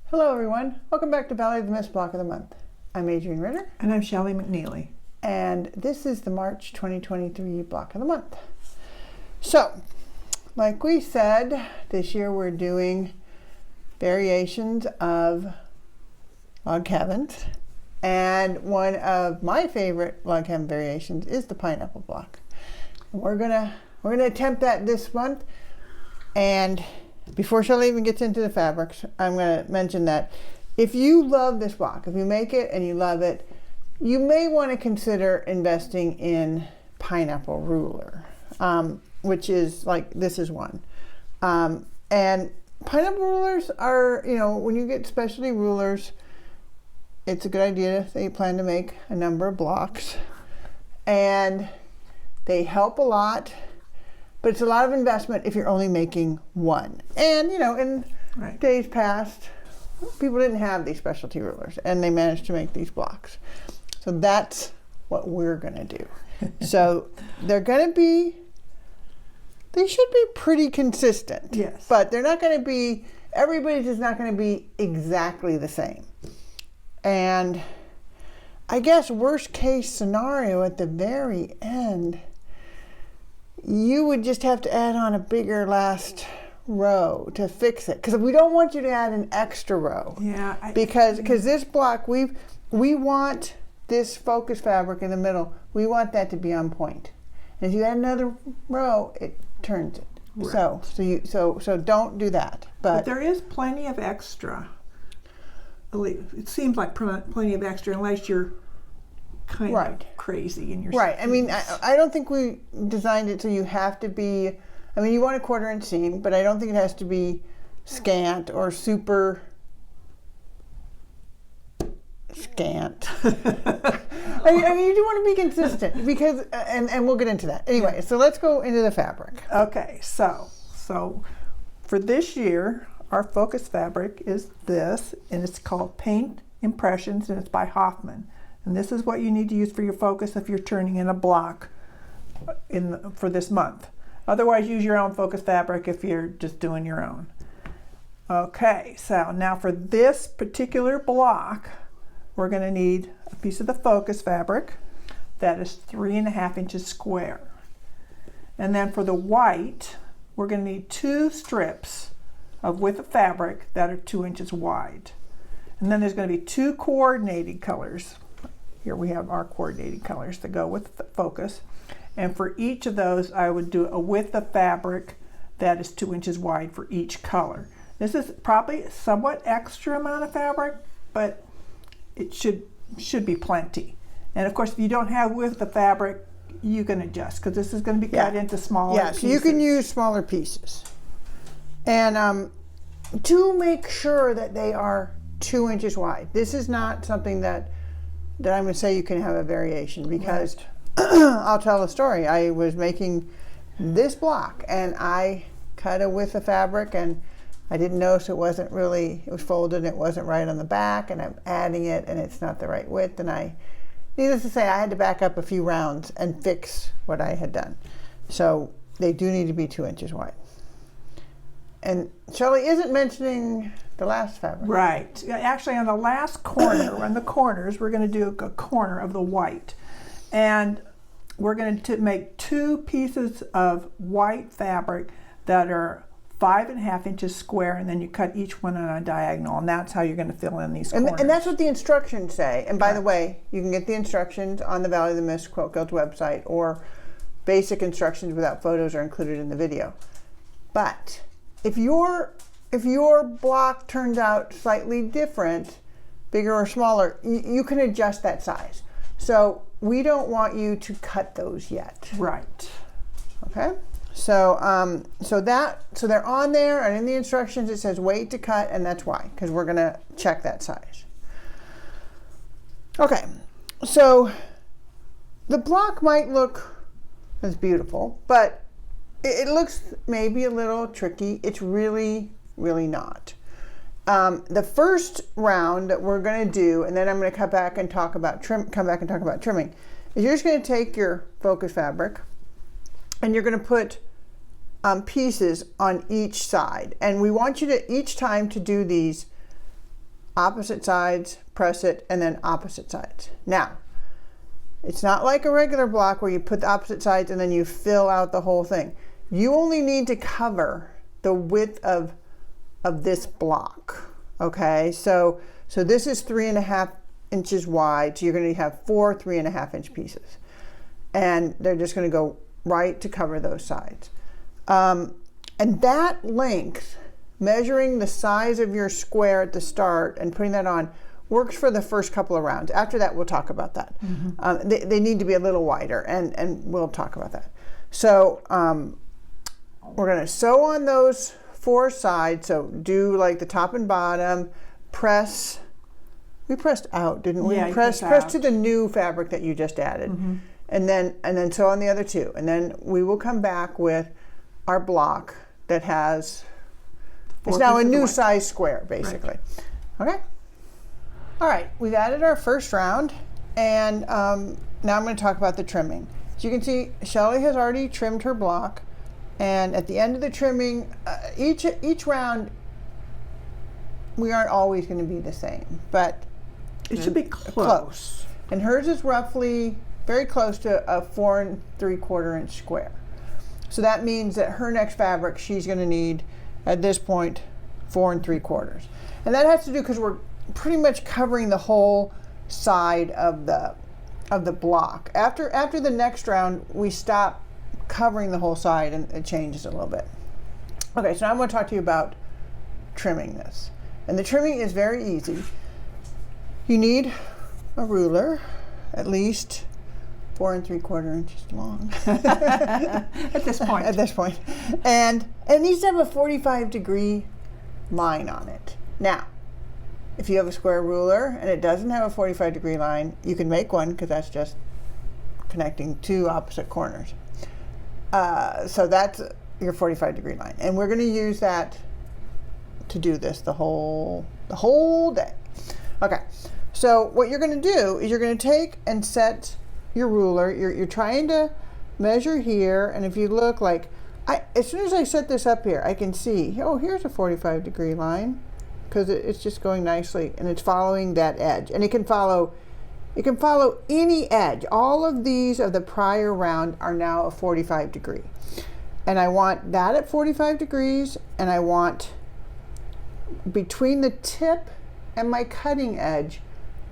Hello everyone, welcome back to Valley of the Mist Block of the Month. I'm Adriane Ritter. And I'm Shelley McNeely. And this is the March 2023 Block of the Month. So, like we said, this year we're doing variations of log cabins. And one of my favorite log cabin variations is the pineapple block. And we're gonna attempt that this month. And before Shelley even gets into the fabrics, I'm going to mention that if you love this block, if you make it and you love it, you may want to consider investing in pineapple ruler, which is like, this is one. And pineapple rulers are, when you get specialty rulers, it's a good idea that you plan to make a number of blocks. And they help a lot. But it's a lot of investment if you're only making one. And, in days past, people didn't have these specialty rulers, and they managed to make these blocks. So that's what we're going to do. So they should be pretty consistent. Yes. But they're not going to be, everybody's is not going to be exactly the same. And I guess worst case scenario at the very end, you would just have to add on a bigger last row to fix it, because we don't want you to add an extra row. Yeah. Because this block, we want this focus fabric in the middle. We want that to be on point. And if you add another row, it turns it. Right. So don't do that. But there is plenty of extra. It seems like plenty of extra, unless you're kind of crazy in your I mean, I don't think we designed it so you have to be, you want a 1/4 inch seam, but I don't think it has to be scant or super scant. You do want to be consistent, because and we'll get into that anyway. So let's go into the fabric. Okay, so for this year, our focus fabric is this, and it's called Paint Impressions, and it's by Hoffman. And this is what you need to use for your focus if you're turning in a block for this month. Otherwise, use your own focus fabric if you're just doing your own. Okay, so now for this particular block, we're going to need a piece of the focus fabric that is 3.5 inches square. And then for the white, we're going to need 2 strips of width of fabric that are 2 inches wide. And then there's going to be 2 coordinating colors. Here we have our coordinating colors to go with the focus. And for each of those, I would do a width of fabric that is 2 inches wide for each color. This is probably a somewhat extra amount of fabric, but it should be plenty. And of course, if you don't have width of fabric, you can adjust, because this is going to be cut into smaller pieces. So you can use smaller pieces. And to make sure that they are 2 inches wide. This is not something that I'm going to say you can have a variation, because I'll tell a story. I was making this block and I cut a width of fabric, and I didn't notice it was folded and it wasn't right on the back, and I'm adding it and it's not the right width, and needless to say, I had to back up a few rounds and fix what I had done. So they do need to be 2 inches wide. And Shelley isn't mentioning the last fabric. Right. Actually, on the last corner, on the corners, we're going to do a corner of the white. And we're going to make 2 pieces of white fabric that are 5.5 inches square, and then you cut each one on a diagonal, and that's how you're going to fill in these corners. And that's what the instructions say. And by the way, you can get the instructions on the Valley of the Mist Quilt Guild website, or basic instructions without photos are included in the video. But if your block turns out slightly different, bigger or smaller, you can adjust that size. So we don't want you to cut those yet. Right. Okay. So they're on there, and in the instructions it says wait to cut, and that's why, because we're going to check that size. Okay. So the block might look as beautiful, but it looks maybe a little tricky. It's really, really not. The first round that we're going to do, and then I'm going to come back and talk about trimming, is you're just going to take your focus fabric and you're going to put pieces on each side. And we want you to, each time to do these, opposite sides, press it, and then opposite sides. Now, it's not like a regular block where you put the opposite sides and then you fill out the whole thing. You only need to cover the width of this block, okay? So this is 3.5 inches wide, so you're going to have 4 3.5-inch pieces. And they're just going to go right to cover those sides. And that length, measuring the size of your square at the start and putting that on, works for the first couple of rounds. After that, we'll talk about that. They need to be a little wider, and we'll talk about that. So we're going to sew on those 4 sides. So do like the top and bottom, press. We pressed out, didn't we? Yeah, press to the new fabric that you just added. And then sew on the other 2. And then we will come back with our block that has, it's now a new size square, basically. Right. Okay? All right, we've added our first round, and now I'm going to talk about the trimming. As you can see, Shelley has already trimmed her block, and at the end of the trimming, each round, we aren't always going to be the same, but it should be close. And hers is roughly very close to a 4 3/4 inch square. So that means that her next fabric, she's going to need, at this point, 4 3/4. And that has to do because we're pretty much covering the whole side of the block. After the next round, we stop covering the whole side, and it changes a little bit. Okay, so now I'm going to talk to you about trimming this. And the trimming is very easy. You need a ruler, at least 4 3/4 inches long. At this point. At this point. And it needs to have a 45-degree line on it. Now, if you have a square ruler and it doesn't have a 45-degree line, you can make one, because that's just connecting 2 opposite corners. So that's your 45-degree line. And we're going to use that to do this the whole day. Okay, so what you're going to do is you're going to take and set your ruler. You're trying to measure here, and if you look, like, as soon as I set this up here, I can see, oh, here's a 45-degree line, because it's just going nicely, and it's following that edge. And it can follow any edge. All of these of the prior round are now a 45 degree. And I want that at 45 degrees, and I want between the tip and my cutting edge,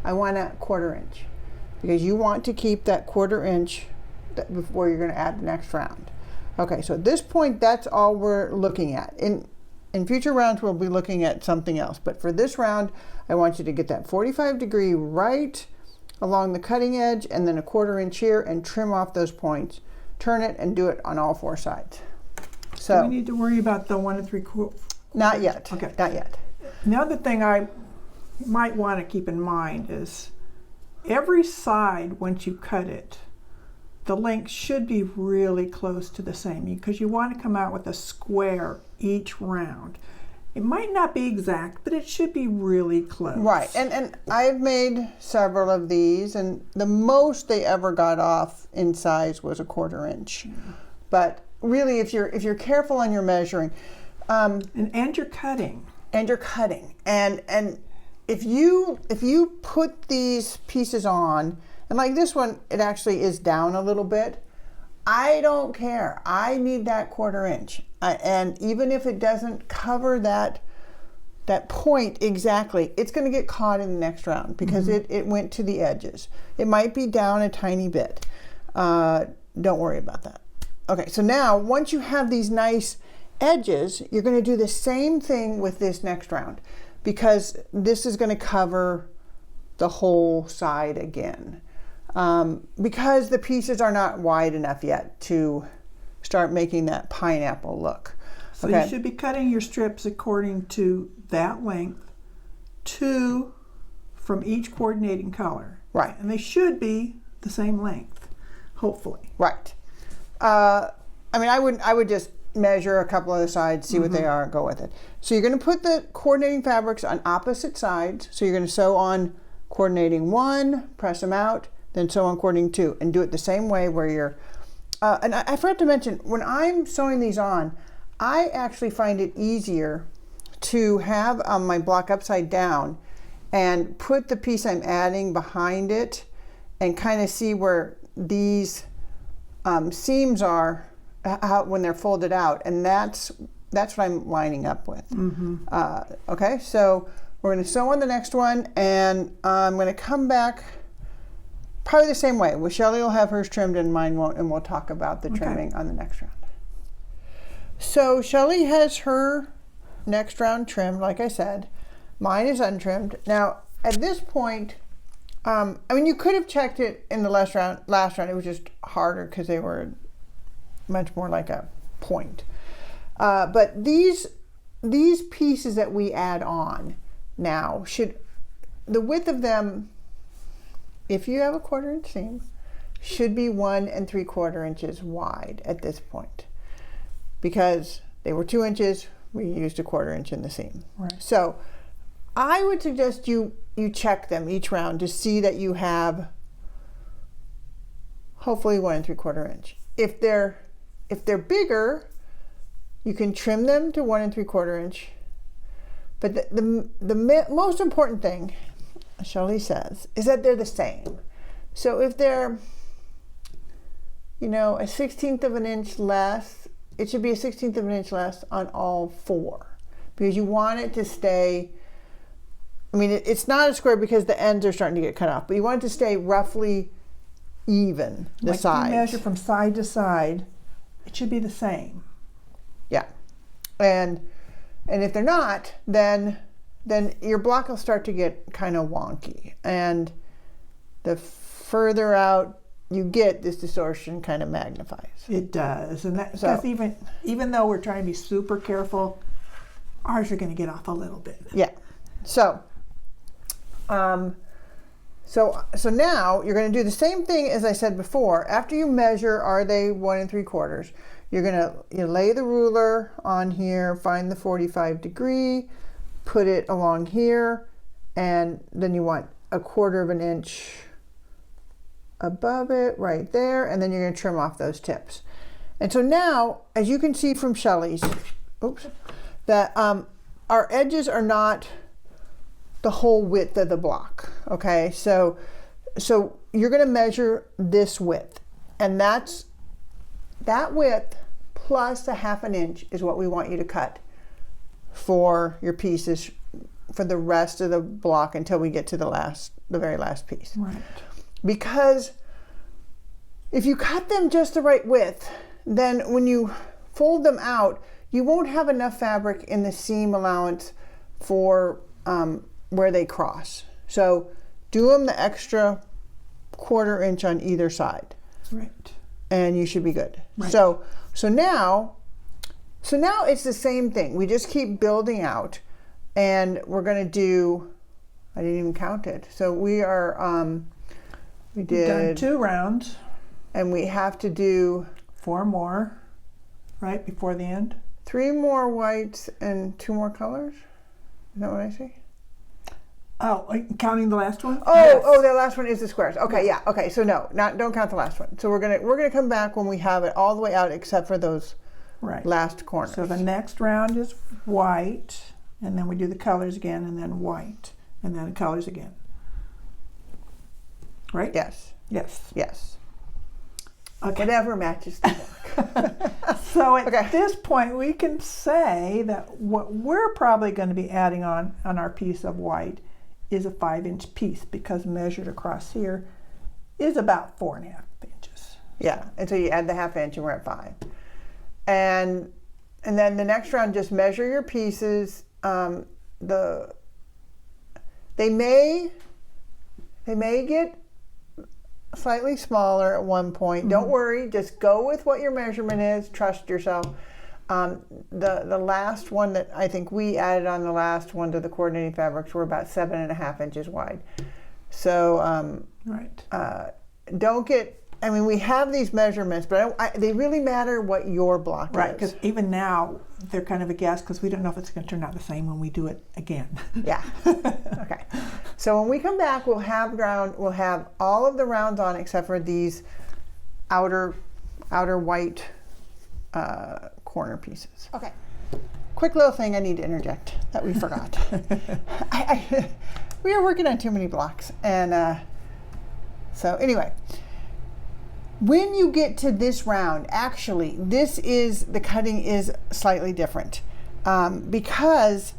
I want a 1/4 inch, because you want to keep that 1/4 inch before you're going to add the next round. Okay, so at this point, that's all we're looking at. In future rounds, we'll be looking at something else. But for this round, I want you to get that 45 degree right along the cutting edge, and then a 1/4 inch here, and trim off those points. Turn it and do it on all 4 sides. So do we need to worry about the 1 3/4? Not yet. Okay. Not yet. The other thing I might want to keep in mind is every side, once you cut it, the length should be really close to the same, because you want to come out with a square each round. It might not be exact, but it should be really close. Right, and I've made several of these, and the most they ever got off in size was a 1/4 inch. But really, if you're careful on your measuring, and your cutting, and if you put these pieces on, and like this one, it actually is down a little bit, I don't care. I need that 1/4 inch. And even if it doesn't cover that point exactly, it's going to get caught in the next round, because it went to the edges. It might be down a tiny bit. Don't worry about that. Okay, so now once you have these nice edges, you're going to do the same thing with this next round, because this is going to cover the whole side again. Because the pieces are not wide enough yet to start making that pineapple look. So you should be cutting your strips according to that length, 2 from each coordinating color. Right. And they should be the same length, hopefully. Right. I mean, I would just measure a couple of the sides, see what they are, and go with it. So you're going to put the coordinating fabrics on opposite sides. So you're going to sew on coordinating 1, press them out, then sew on coordinating 2, and do it the same way where you're, and I forgot to mention, when I'm sewing these on, I actually find it easier to have my block upside down and put the piece I'm adding behind it and kind of see where these seams are when they're folded out, and that's what I'm lining up with. Okay, so we're going to sew on the next one, and I'm going to come back probably the same way. Well, Shelly will have hers trimmed and mine won't, and we'll talk about the trimming on the next round. So Shelly has her next round trimmed, like I said. Mine is untrimmed. Now, at this point, I mean, you could have checked it in the last round. It was just harder because they were much more like a point. But these pieces that we add on now the width of them, if you have a 1/4 inch seam, should be 1 3/4 inches wide at this point. Because they were 2 inches, we used a 1/4 inch in the seam. Right. So I would suggest you check them each round to see that you have hopefully 1 3/4 inch. If they're bigger, you can trim them to 1 3/4 inch. But the most important thing, Shelly says, is that they're the same. So if they're, a 1/16 of an inch less, it should be a 1/16 of an inch less on all 4, because you want it to stay. I mean, it's not a square because the ends are starting to get cut off, but you want it to stay roughly even, the sides. Like you measure from side to side, it should be the same. Yeah, and if they're not, then your block will start to get kind of wonky, and the further out you get, this distortion kind of magnifies. It does, and that's even though we're trying to be super careful, ours are going to get off a little bit. Yeah, so now you're going to do the same thing as I said before. After you measure, are they 1 3/4? You're going to lay the ruler on here, find the 45 degree, put it along here, and then you want a 1/4 of an inch above it right there, and then you're going to trim off those tips. And so now, as you can see from Shelly's, that our edges are not the whole width of the block. Okay, so you're going to measure this width, and that width plus a 1/2 inch is what we want you to cut for your pieces for the rest of the block until we get to the very last piece. Right. Because if you cut them just the right width, then when you fold them out, you won't have enough fabric in the seam allowance for where they cross. So do them the extra 1/4 inch on either side. Right. And you should be good. Right. So now it's the same thing. We just keep building out, and we're going to do, I didn't even count it. So we are, we've done 2 rounds. And we have to do 4 more, right, before the end. 3 more whites and 2 more colors. Is that what I see? Oh, counting the last one? Oh, yes. The last one is the squares. Okay, yeah. Okay, so no, don't count the last one. So we're gonna come back when we have it all the way out except for those last corners. So the next round is white, and then we do the colors again, and then white, and then the colors again. Right? Yes. Yes. Yes. Okay. Whatever matches the block. So at this point, we can say that what we're probably going to be adding on our piece of white is a 5-inch piece, because measured across here is about 4.5 inches. Yeah, and so you add the 1/2 inch and we're at 5. And then the next round, just measure your pieces. They may get slightly smaller at one point. Mm-hmm. Don't worry, just go with what your measurement is. Trust yourself. The last one that I think we added on the last one to the coordinating fabrics were about 7.5 inches wide. So don't get, I mean, we have these measurements, but they really matter what your block is. Right, because even now they're kind of a guess, because we don't know if it's going to turn out the same when we do it again. Yeah. Okay. So when we come back, we'll have all of the rounds on except for these outer white corner pieces. Okay. Quick little thing I need to interject that we forgot. we are working on too many blocks. And so anyway, when you get to this round, actually, the cutting is slightly different because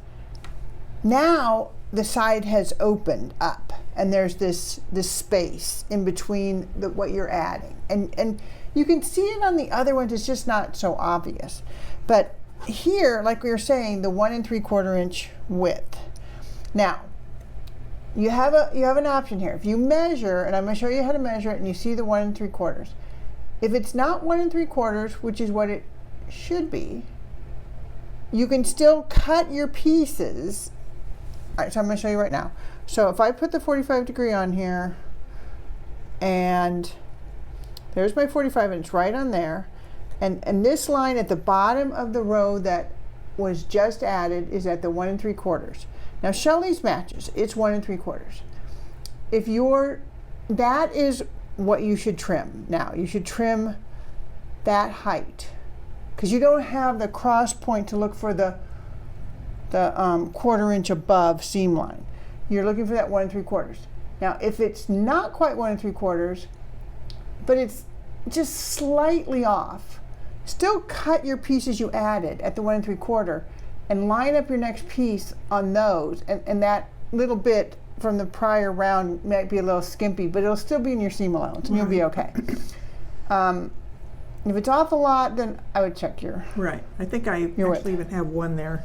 now the side has opened up and there's this space in between what you're adding. And you can see it on the other ones, it's just not so obvious. But here, like we were saying, the 1 3/4 inch width. Now, you have an option here. If you measure, and I'm going to show you how to measure it, and you see the 1 3/4. If it's not 1 3/4, which is what it should be, you can still cut your pieces. All right, so I'm going to show you right now. So if I put the 45° on here, and there's my 45 inch right on there, and this line at the bottom of the row that was just added is at the 1 3/4. Now Shelley's matches, it's 1 3/4. That is what you should trim. Now you should trim that height because you don't have the cross point to look for the 1/4 inch above seam line. You're looking for that 1 3/4. Now if it's not quite 1 3/4, but it's just slightly off, still cut your pieces you added at the 1 3/4 and line up your next piece on those, and that little bit from the prior round might be a little skimpy, but it'll still be in your seam allowance and you'll be okay. If it's off a lot, then I would check your Right. I think I your actually even have one there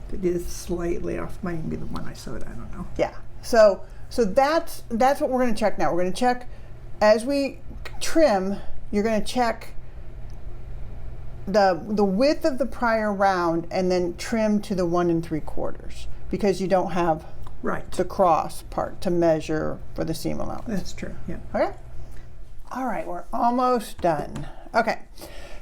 that is slightly off. Might even be the one I sewed. I don't know. Yeah. So that's what we're going to check now. We're going to check as we trim. You're going to check the width of the prior round and then trim to the 1 3/4 because you don't have Right. the cross part to measure for the seam allowance. That's true. Yeah. Okay. All right, we're almost done. Okay.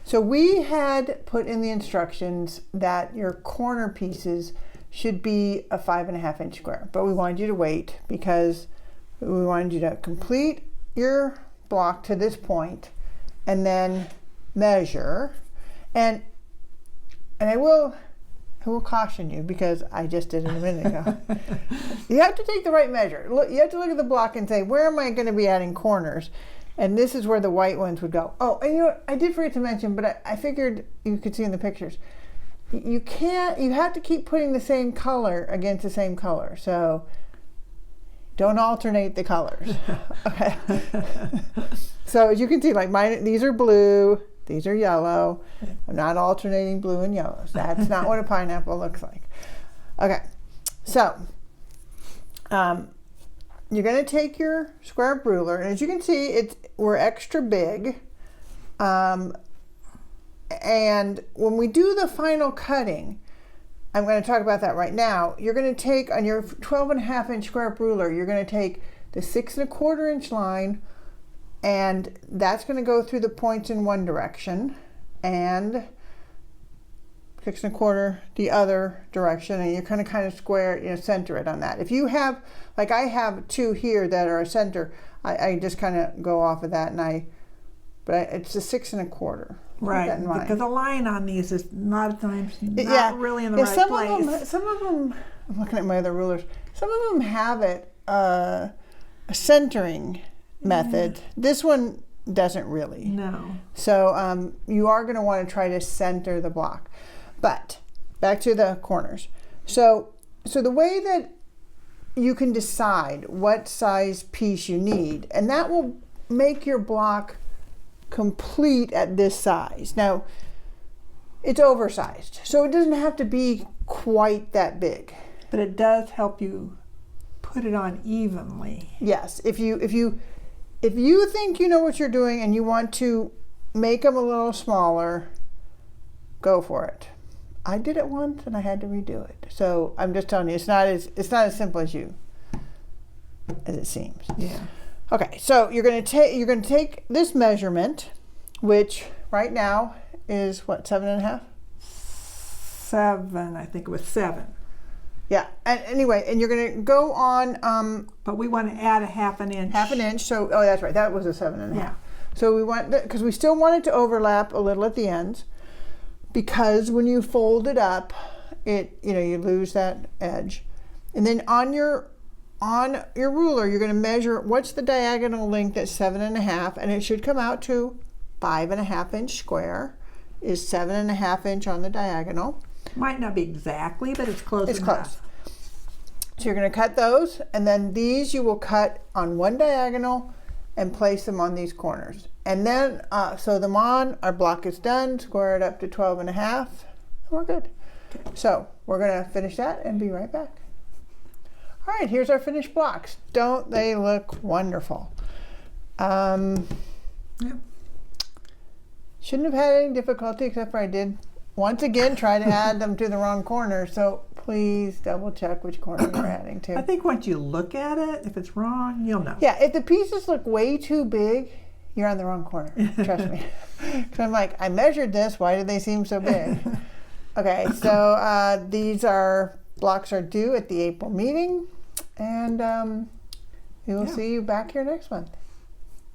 So we had put in the instructions that your corner pieces should be a 5.5 inch square, but we wanted you to wait because we wanted you to complete your block to this point and then measure. And I will caution you because I just did it a minute ago. You have to take the right measure. You have to look at the block and say, where am I going to be adding corners? And this is where the white ones would go. Oh, and you know what? I did forget to mention, but I figured you could see in the pictures. You have to keep putting the same color against the same color. So don't alternate the colors. Okay. So as you can see, like mine, these are blue, these are yellow. I'm not alternating blue and yellows. That's not what a pineapple looks like. Okay. So you're going to take your square ruler, and as you can see, we're extra big. And when we do the final cutting, I'm going to talk about that right now. You're going to take on your 12.5 inch square ruler, you're going to take the 6 1/4 inch line, and that's going to go through the points in one direction, and 6 1/4 the other direction, and you're going to kind of square, center it on that. If you have, like I have two here that are a center, I just kind of go off of that, but it's a 6 1/4. Right, because the line on these is a lot of times not really in the right place. Some of them, I'm looking at my other rulers, some of them have it a centering method. This one doesn't really. No. So you are going to want to try to center the block. But back to the corners. So the way that you can decide what size piece you need, and that will make your block complete at this size. Now, it's oversized, so it doesn't have to be quite that big. But it does help you put it on evenly. Yes, if you think you know what you're doing and you want to make them a little smaller, go for it. I did it once and I had to redo it. So I'm just telling you, it's not as simple as it seems. Yeah. Okay, so you're going to take this measurement, which right now is what, 7.5? 7, I think it was 7. Yeah. And anyway, and you're going to go on. But we want to add a 1/2 inch. 1/2 inch. So that's right. That was a 7.5. Yeah. So we want that because we still want it to overlap a little at the ends, because when you fold it up, you lose that edge, and then on your on your ruler, you're going to measure what's the diagonal length at 7.5, and it should come out to 5.5 inch square. Is 7.5 inch on the diagonal. Might not be exactly, but it's close. It's enough. close. So you're going to cut those, and then these you will cut on one diagonal and place them on these corners. And then sew them on. Our block is done. Square it up to 12.5, and we're good. Okay. So we're going to finish that and be right back. All right, here's our finished blocks. Don't they look wonderful? Yeah. Shouldn't have had any difficulty, except for I did once again try to add them to the wrong corner. So please double check which corner you're adding to. I think once you look at it, if it's wrong, you'll know. Yeah, if the pieces look way too big, you're on the wrong corner. Trust me. Because I'm like, I measured this. Why do they seem so big? Okay, so these blocks are due at the April meeting, and we will see you back here next month.